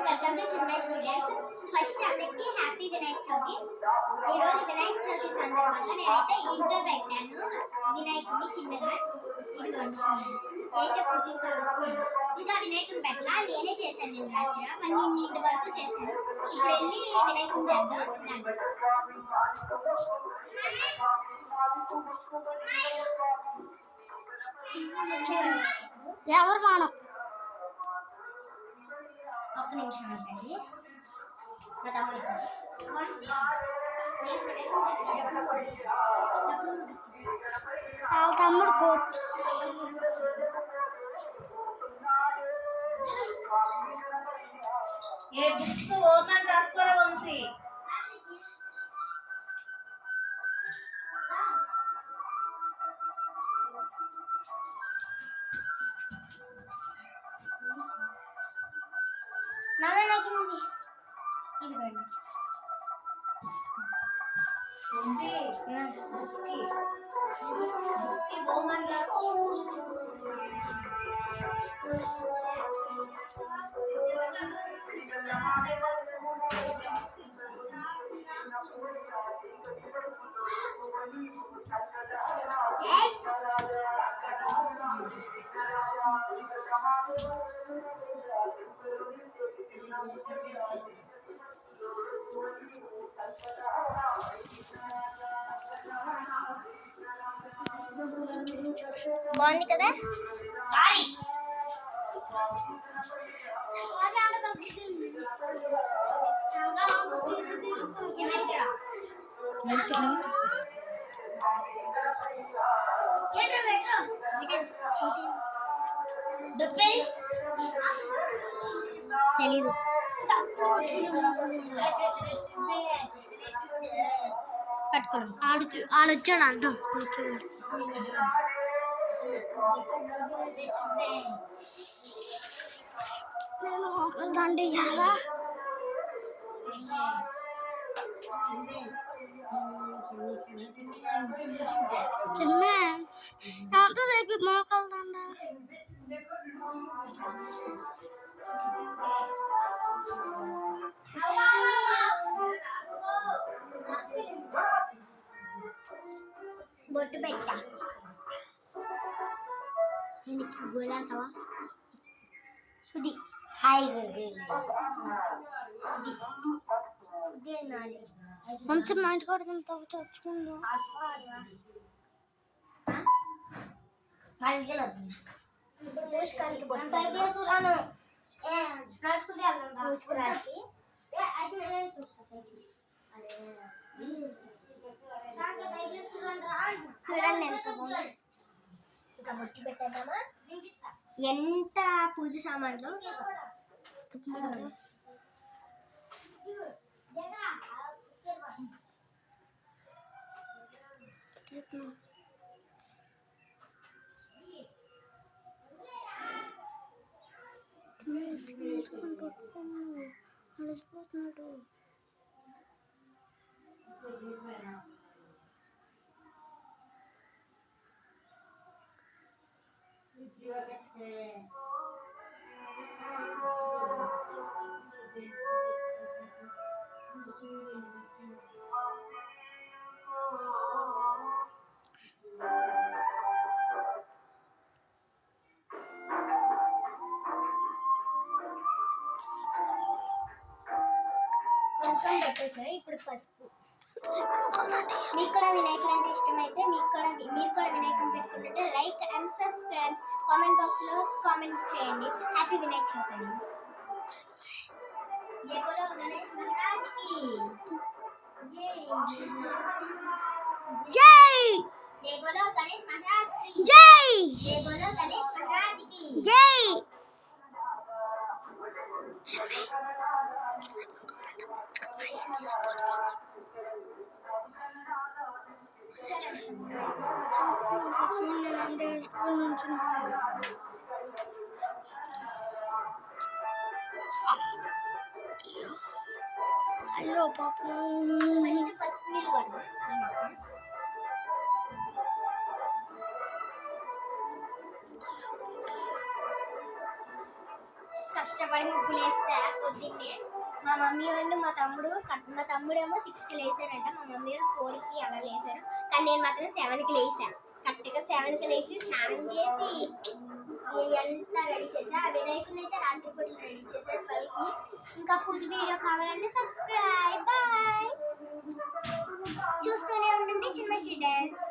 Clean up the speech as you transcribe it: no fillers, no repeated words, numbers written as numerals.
Welcome to Chinmay students. First అందరికీ happy Vinayaka Chavithi. ఈరోజు వినాయక చవితి సందర్భంగా నేనైతే ఇంట్లో పెట్టాను వినాయకుడిని చిన్నగా. ఇదిగోండి అయితే ఇంకా వినాయకుడిని పెట్టలా, నేనే చేశాను. నేను రాత్రి 12 వరకు చేశాను. ఇప్పుడు వెళ్ళి వినాయకుడిని చేద్దాం. ఎవరు మానం ఒక్క నిమిషం అండి. మా తమ్ముడు వాళ్ళ తమ్ముడు కోచ్ ఏ బుక్స్ ఓమన్ రాసుకోరా వంశీ. బాగుంది కదా. సారీ తెలీదు. పట్టుకోండి. ఆడొచ్చాడు అంట. నేను ఒకదండి ఎలా చిన్న ఎంతసేపు మోకలదండ. బొట్టు పెట్టా. എനിക്ക് ഗോലാത്തവ സുടി ഹായ് ഗോല സുടി సుడి నాలి మంచి మా ఇంటి కూడా తింటా తెచ్చుకుందా మళ్ళీలో మూసుకానికి బొట్టు సైకిల్ సురాను ఏ నడుచుకుంటే వెళ్దాం మూసుకురాకి ఏ అయితే నేను అరే చూడండి ఎంత బాగుంది. ఇంకా బొట్టు పెట్టేద్దామా. ఎంత పూజ సామాన్లు అలసిపోతున్నాడు. పెట్టేసాయి. ఇప్పుడు పసుపు. మీకు కూడా వినాయకుడు అంటే ఇష్టమైతే మీరు కూడా వినాయకుడిని పెట్టుకుంటే like and subscribe. Comment box లో కామెంట్ చేయండి. హ్యాపీ వినాయక చవితి అని. జై బోలో గణేష్ మహారాజ్ కి జై. జై జై బోలో గణేష్ మహారాజ్ కి జై. జై బోలో గణేష్ మహారాజ్ కి జై. అయ్యో పాపం. ఫస్ట్ పసుపు నీళ్ళు పడదు. కష్టపడి ముగ్గులు వేస్తా పొద్దున్నే. మా మమ్మీ వాళ్ళు మా తమ్ముడేమో 6కి లేసారంట, మా మమ్మీ వాళ్ళు 4కి అలా లేసారు. కానీ నేను మాత్రం 7కి లేసాను. కరెక్ట్గా 7కి లేచి స్నానం చేసి అంతా రెడీ చేసా. ఆ వినాయకుడిని అయితే రాత్రిపూట రెడీ చేశాను 12కి. ఇంకా పూజ వీడియో కావాలంటే సబ్స్క్రైబ్. బాయ్. చూస్తూనే ఉండండి చిన్న డాన్స్.